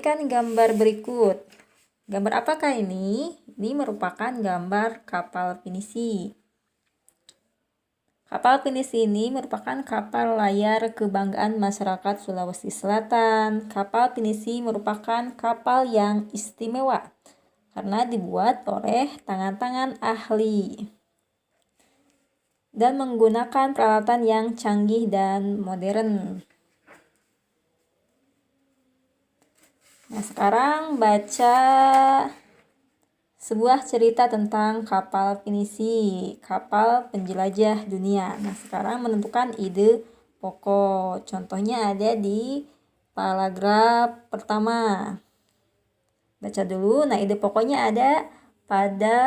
Perhatikan gambar berikut. Gambar apakah ini? Ini merupakan gambar kapal pinisi. Kapal pinisi ini merupakan kapal layar kebanggaan masyarakat Sulawesi Selatan. Kapal pinisi merupakan kapal yang istimewa karena dibuat oleh tangan-tangan ahli dan menggunakan peralatan yang canggih dan modern. Nah, sekarang baca sebuah cerita tentang kapal pinisi, kapal penjelajah dunia. Nah, sekarang menentukan ide pokok. Contohnya ada di paragraf pertama. Baca dulu. Nah, ide pokoknya ada pada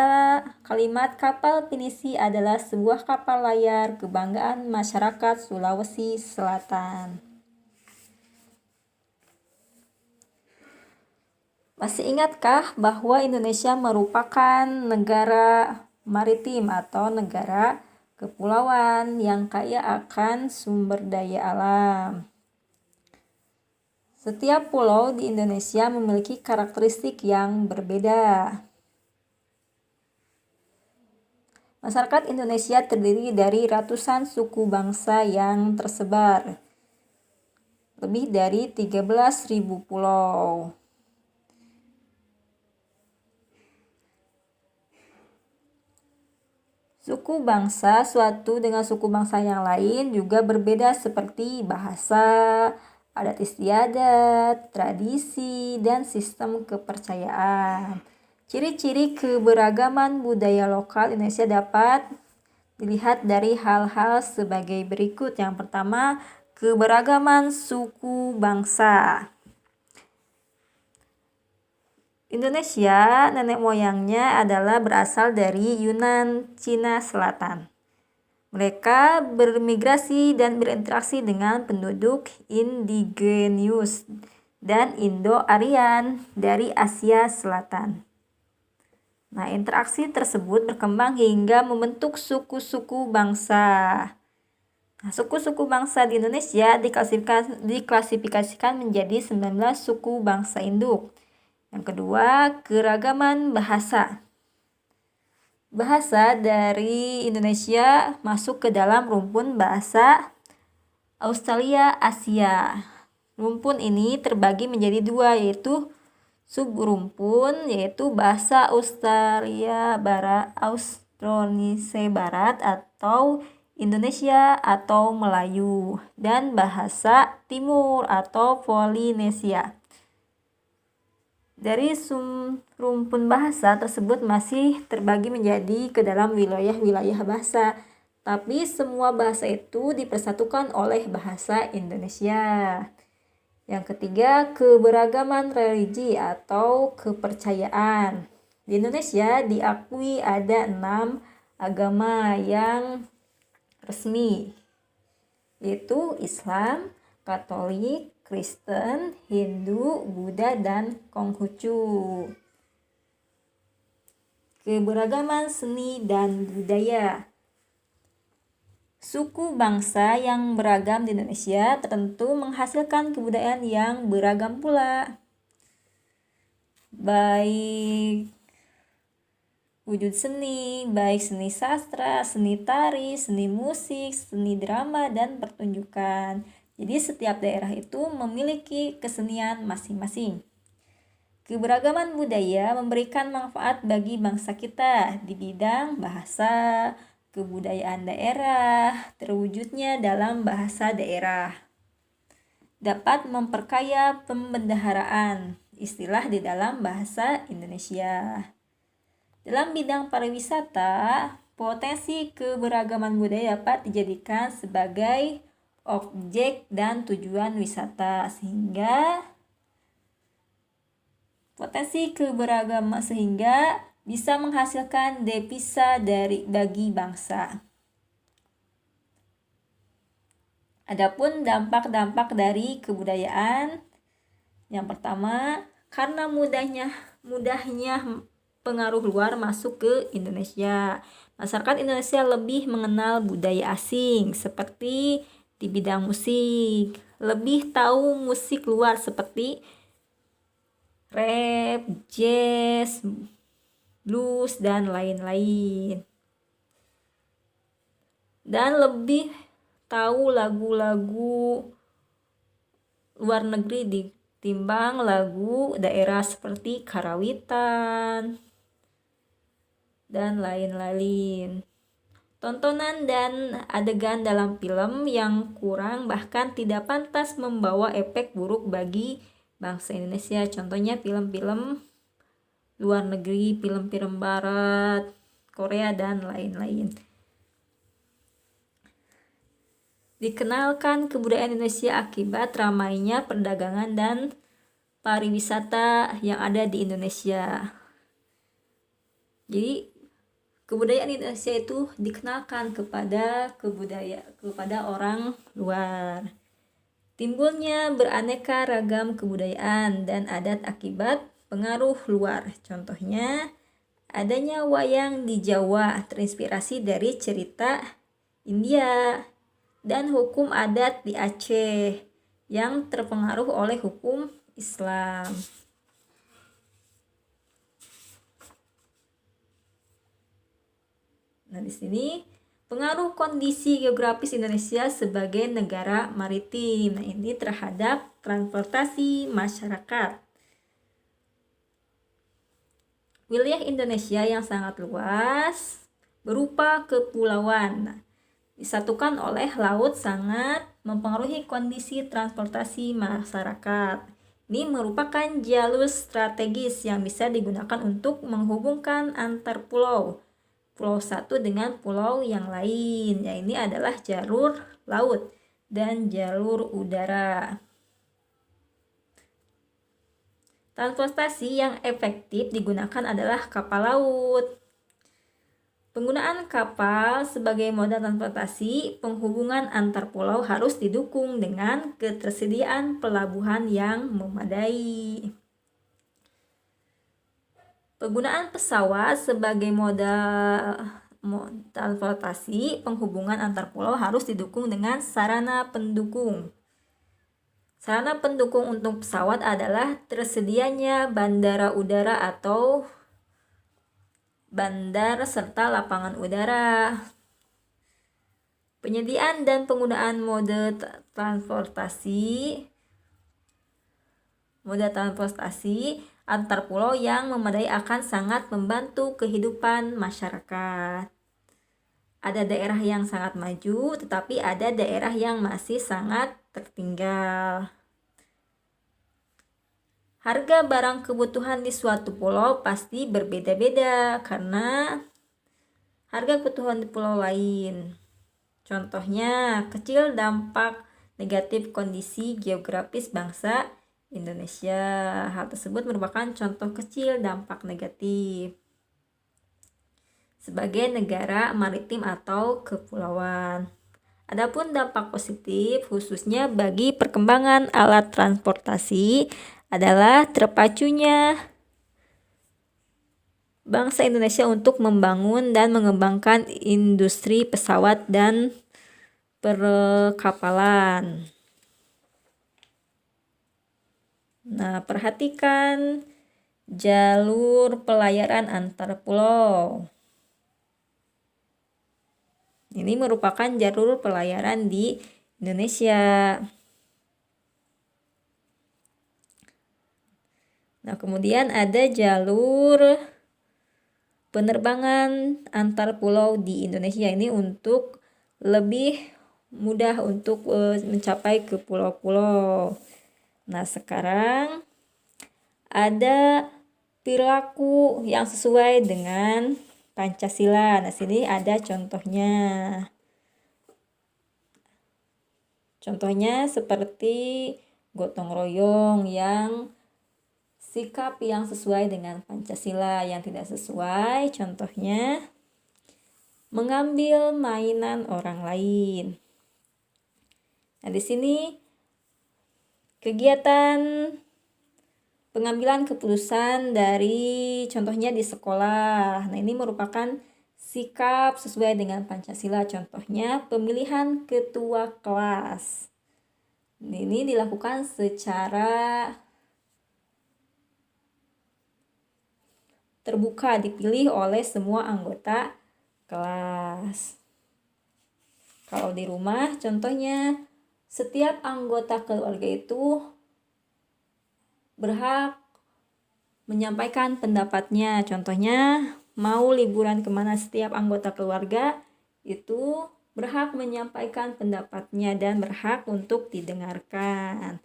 kalimat kapal pinisi adalah sebuah kapal layar kebanggaan masyarakat Sulawesi Selatan. Masih ingatkah bahwa Indonesia merupakan negara maritim atau negara kepulauan yang kaya akan sumber daya alam? Setiap pulau di Indonesia memiliki karakteristik yang berbeda. Masyarakat Indonesia terdiri dari ratusan suku bangsa yang tersebar. Lebih dari 13.000 pulau. Suku bangsa suatu dengan suku bangsa yang lain juga berbeda seperti bahasa, adat istiadat, tradisi, dan sistem kepercayaan. Ciri-ciri keberagaman budaya lokal Indonesia dapat dilihat dari hal-hal sebagai berikut. Yang pertama, keberagaman suku bangsa. Indonesia, nenek moyangnya adalah berasal dari Yunan, Cina Selatan. Mereka bermigrasi dan berinteraksi dengan penduduk indigenous dan Indo-Aryan dari Asia Selatan. Nah, interaksi tersebut berkembang hingga membentuk suku-suku bangsa. Nah, suku-suku bangsa di Indonesia diklasifikasikan menjadi 19 suku bangsa induk. Yang kedua, keragaman bahasa. Bahasa dari Indonesia masuk ke dalam rumpun bahasa Australia-Asia. Rumpun ini terbagi menjadi dua, yaitu subrumpun, yaitu bahasa Australia Barat, Austronesia Barat atau Indonesia atau Melayu, dan bahasa Timur atau Polinesia. Dari rumpun bahasa tersebut masih terbagi menjadi ke dalam wilayah-wilayah bahasa, tapi semua bahasa itu dipersatukan oleh bahasa Indonesia. Yang ketiga, keberagaman religi atau kepercayaan. Di Indonesia diakui ada 6 agama yang resmi, yaitu Islam, Katolik, Kristen, Hindu, Buddha, dan Konghucu. Keberagaman seni dan budaya. Suku bangsa yang beragam di Indonesia tentu menghasilkan kebudayaan yang beragam pula. Baik wujud seni, baik seni sastra, seni tari, seni musik, seni drama, dan pertunjukan. Jadi setiap daerah itu memiliki kesenian masing-masing. Keberagaman budaya memberikan manfaat bagi bangsa kita di bidang bahasa, kebudayaan daerah, terwujudnya dalam bahasa daerah. Dapat memperkaya pembendaharaan istilah di dalam bahasa Indonesia. Dalam bidang pariwisata, potensi keberagaman budaya dapat dijadikan sebagai objek dan tujuan wisata, sehingga potensi keberagaman sehingga bisa menghasilkan devisa bagi bangsa. Adapun dampak-dampak dari kebudayaan, yang pertama, karena mudahnya pengaruh luar masuk ke Indonesia, masyarakat Indonesia lebih mengenal budaya asing seperti di bidang musik, lebih tahu musik luar seperti rap, jazz, blues, dan lain-lain. Dan lebih tahu lagu-lagu luar negeri ditimbang lagu daerah seperti karawitan dan lain-lain. Tontonan dan adegan dalam film yang kurang bahkan tidak pantas membawa efek buruk bagi bangsa Indonesia. Contohnya film-film luar negeri, film-film barat, Korea, dan lain-lain. Dikenalkan kebudayaan Indonesia akibat ramainya perdagangan dan pariwisata yang ada di Indonesia. Jadi kebudayaan Indonesia itu dikenalkan kepada orang luar. Timbulnya beraneka ragam kebudayaan dan adat akibat pengaruh luar. Contohnya, adanya wayang di Jawa terinspirasi dari cerita India dan hukum adat di Aceh yang terpengaruh oleh hukum Islam. Nah, di sini pengaruh kondisi geografis Indonesia sebagai negara maritim. Nah, ini terhadap transportasi masyarakat. Wilayah Indonesia yang sangat luas berupa kepulauan. Nah, disatukan oleh laut sangat mempengaruhi kondisi transportasi masyarakat. Ini merupakan jalur strategis yang bisa digunakan untuk menghubungkan antar pulau satu dengan pulau yang lain. Ya, ini adalah jalur laut dan jalur udara. Transportasi yang efektif digunakan adalah kapal laut. Penggunaan kapal sebagai moda transportasi penghubungan antar pulau harus didukung dengan ketersediaan pelabuhan yang memadai. Penggunaan pesawat sebagai moda transportasi penghubungan antar pulau harus didukung dengan sarana pendukung. Sarana pendukung untuk pesawat adalah tersedianya bandara udara atau bandar serta lapangan udara. Penyediaan dan penggunaan moda transportasi antar pulau yang memadai akan sangat membantu kehidupan masyarakat. Ada daerah yang sangat maju, tetapi ada daerah yang masih sangat tertinggal. Harga barang kebutuhan di suatu pulau pasti berbeda-beda karena harga kebutuhan di pulau lain. Contohnya, kecil dampak negatif kondisi geografis bangsa Indonesia. Hal tersebut merupakan contoh kecil dampak negatif sebagai negara maritim atau kepulauan. Adapun dampak positif khususnya bagi perkembangan alat transportasi adalah terpacunya bangsa Indonesia untuk membangun dan mengembangkan industri pesawat dan perkapalan. Nah, perhatikan jalur pelayaran antar pulau. Ini merupakan jalur pelayaran di Indonesia. Nah, kemudian ada jalur penerbangan antar pulau di Indonesia. Ini untuk lebih mudah untuk mencapai ke pulau-pulau. Nah, sekarang ada perilaku yang sesuai dengan Pancasila. Nah, sini ada contohnya. Contohnya seperti gotong royong yang sikap yang sesuai dengan Pancasila. Yang tidak sesuai contohnya mengambil mainan orang lain. Nah, di sini kegiatan pengambilan keputusan dari contohnya di sekolah. Nah, ini merupakan sikap sesuai dengan Pancasila. Contohnya pemilihan ketua kelas. Ini dilakukan secara terbuka, dipilih oleh semua anggota kelas. Kalau di rumah, contohnya setiap anggota keluarga itu berhak menyampaikan pendapatnya. Contohnya, mau liburan kemana, setiap anggota keluarga itu berhak menyampaikan pendapatnya dan berhak untuk didengarkan.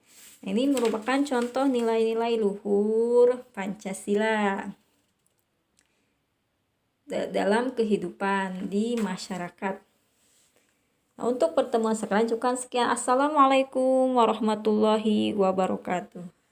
Ini merupakan contoh nilai-nilai luhur Pancasila dalam kehidupan di masyarakat. Nah, untuk pertemuan sekarang cukup sekian. Assalamualaikum warahmatullahi wabarakatuh.